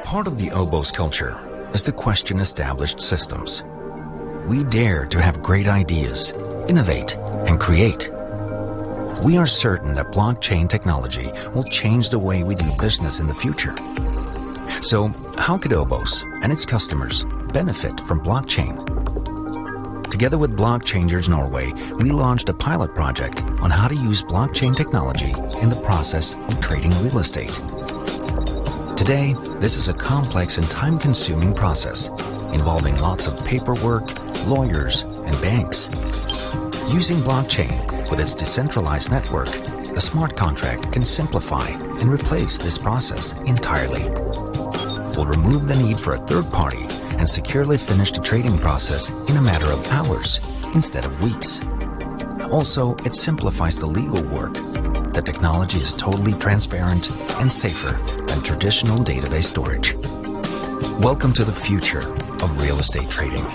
part of the OBOS culture is to question established systems. We dare to have great ideas, innovate, and create. We are certain that blockchain technology will change the way we do business in the future. So, how could OBOS and its customers benefit from blockchain? Together with Blockchangers Norway, we launched a pilot project on how to use blockchain technology in the process of trading real estate. Today, this is a complex and time-consuming process involving lots of paperwork, lawyers, and banks. Using blockchain with its decentralized network, a smart contract can simplify and replace this process entirely. We'll remove the need for a third party and securely finish the trading process in a matter of hours instead of weeks. Also, it simplifies the legal work. The technology is totally transparent and safer than traditional database storage. Welcome to the future of real estate trading.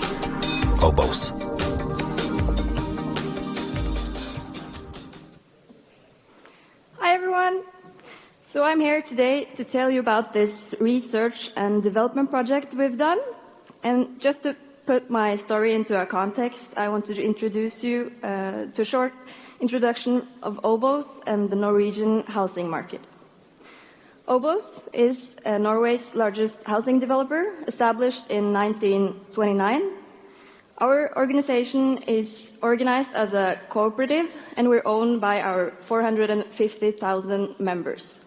OBOS. Hi everyone. So I'm here today to tell you about this research and development project we've done. And just to put my story into a context, I wanted to introduce you to a short introduction of OBOS and the Norwegian housing market. OBOS is Norway's largest housing developer, established in 1929. Our organization is organized as a cooperative, and we're owned by our 450,000 members.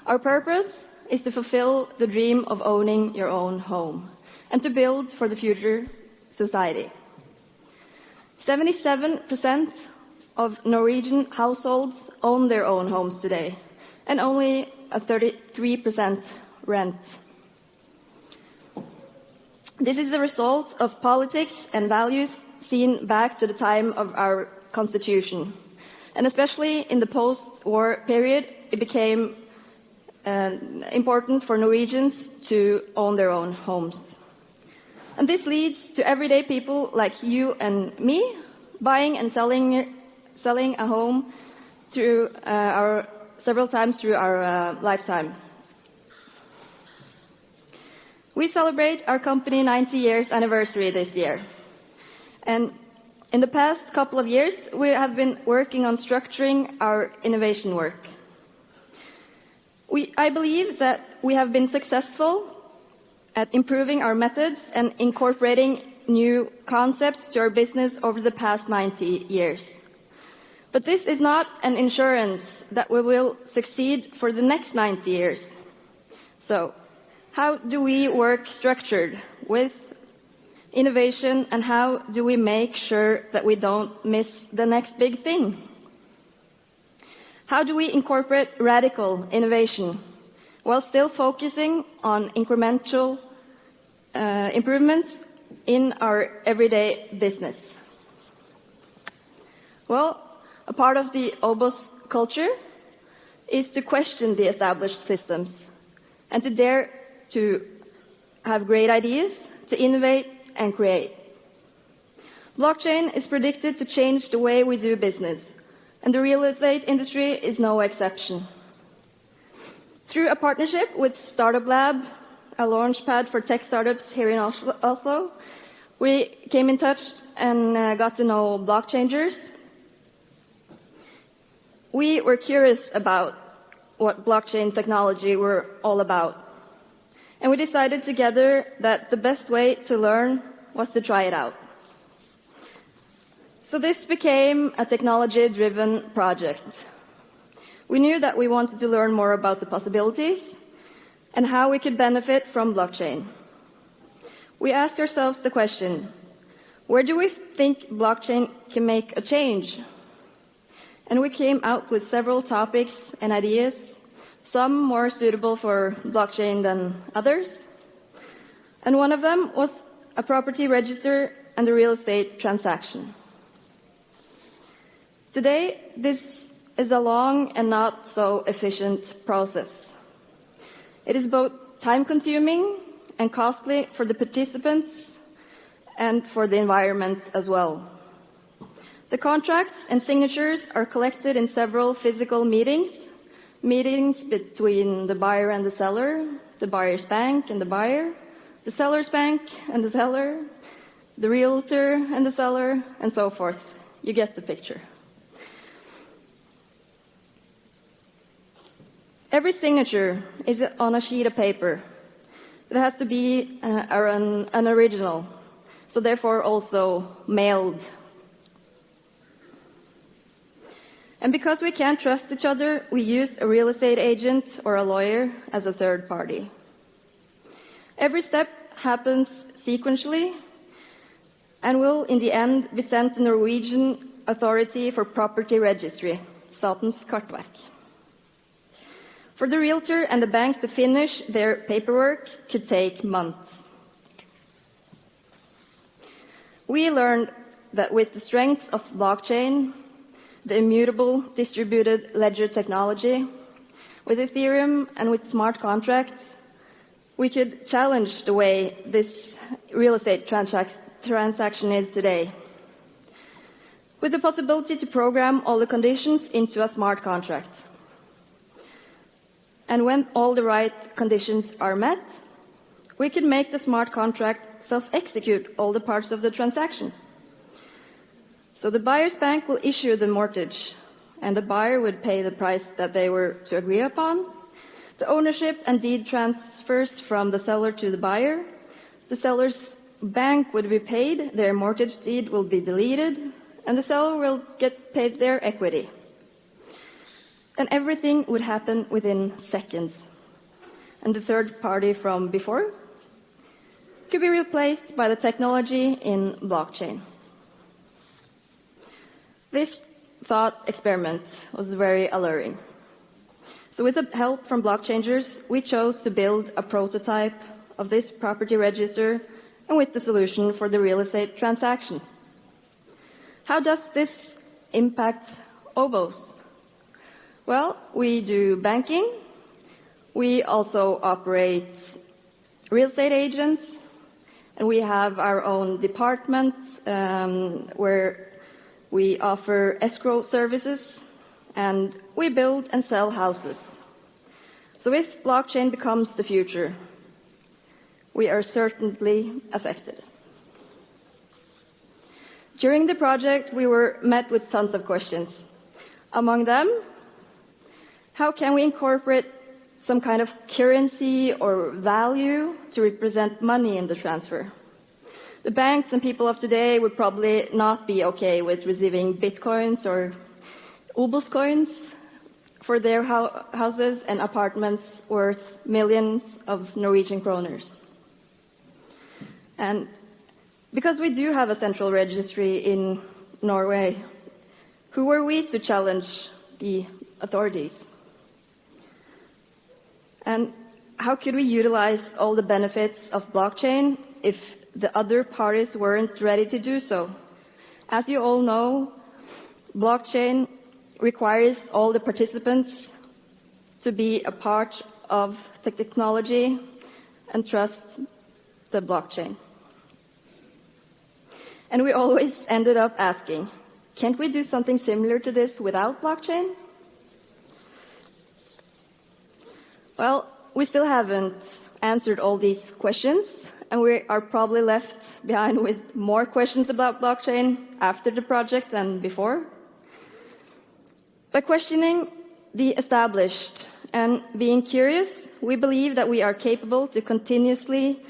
Our purpose is to fulfill the dream of owning your own home and to build for the future society. 77% of Norwegian households own their own homes today, and only a 33% rent. This is a result of politics and values seen back to the time of our constitution. And especially in the post-war period, it became important for Norwegians to own their own homes. And this leads to everyday people like you and me buying and selling a home through several times through our lifetime. We celebrate our company 90 years anniversary this year. And in the past couple of years, we have been working on structuring our innovation work. I believe that we have been successful at improving our methods and incorporating new concepts to our business over the past 90 years. But this is not an insurance that we will succeed for the next 90 years. So, how do we work structured with innovation, and how do we make sure that we don't miss the next big thing? How do we incorporate radical innovation while still focusing on incremental improvements in our everyday business? Well, a part of the OBOS culture is to question the established systems and to dare to have great ideas, to innovate and create. Blockchain is predicted to change the way we do business, and the real estate industry is no exception. Through a partnership with Startup Lab, a launchpad for tech startups here in Oslo, we came in touch and got to know Blockchangers. We were curious about what blockchain technology were all about. And we decided together that the best way to learn was to try it out. So this became a technology-driven project. We knew that we wanted to learn more about the possibilities and how we could benefit from blockchain. We asked ourselves the question, where do we think blockchain can make a change? And we came out with several topics and ideas, some more suitable for blockchain than others. And one of them was a property register and a real estate transaction. Today, this is a long and not so efficient process. It is both time-consuming and costly for the participants and for the environment as well. The contracts and signatures are collected in several physical meetings between the buyer and the seller, the buyer's bank and the buyer, the seller's bank and the seller, the realtor and the seller, and so forth. You get the picture. Every signature is on a sheet of paper. It has to be an original, so therefore also mailed. And because we can't trust each other, we use a real estate agent or a lawyer as a third party. Every step happens sequentially and will, in the end, be sent to Norwegian Authority for Property Registry, Statens kartverk. For the realtor and the banks to finish their paperwork could take months. We learned that with the strengths of blockchain, the immutable distributed ledger technology, with Ethereum and with smart contracts, we could challenge the way this real estate transaction is today, with the possibility to program all the conditions into a smart contract. And when all the right conditions are met, we could make the smart contract self-execute all the parts of the transaction. So the buyer's bank will issue the mortgage, and the buyer would pay the price that they were to agree upon. The ownership and deed transfers from the seller to the buyer. The seller's bank would be paid, their mortgage deed will be deleted, and the seller will get paid their equity. And everything would happen within seconds. And the third party from before could be replaced by the technology in blockchain. This thought experiment was very alluring. So with the help from Blockchangers, we chose to build a prototype of this property register and with the solution for the real estate transaction. How does this impact OBOS? Well, we do banking. We also operate real estate agents, and we have our own department where we offer escrow services, and we build and sell houses. So if blockchain becomes the future, we are certainly affected. During the project, we were met with tons of questions. Among them, how can we incorporate some kind of currency or value to represent money in the transfer? The banks and people of today would probably not be okay with receiving bitcoins or OBOS coins for their houses and apartments worth millions of Norwegian kroners. And because we do have a central registry in Norway, who were we to challenge the authorities? And how could we utilize all the benefits of blockchain if the other parties weren't ready to do so? As you all know, blockchain requires all the participants to be a part of the technology and trust the blockchain. And we always ended up asking, can't we do something similar to this without blockchain? Well, we still haven't answered all these questions, and we are probably left behind with more questions about blockchain after the project than before. By questioning the established and being curious, we believe that we are capable to continuously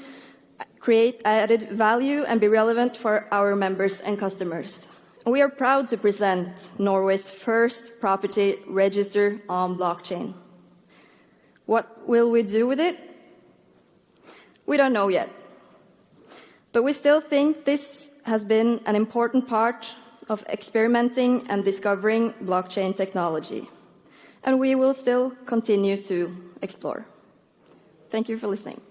create added value and be relevant for our members and customers. We are proud to present Norway's first property register on blockchain. What will we do with it? We don't know yet. But we still think this has been an important part of experimenting and discovering blockchain technology. And we will still continue to explore. Thank you for listening.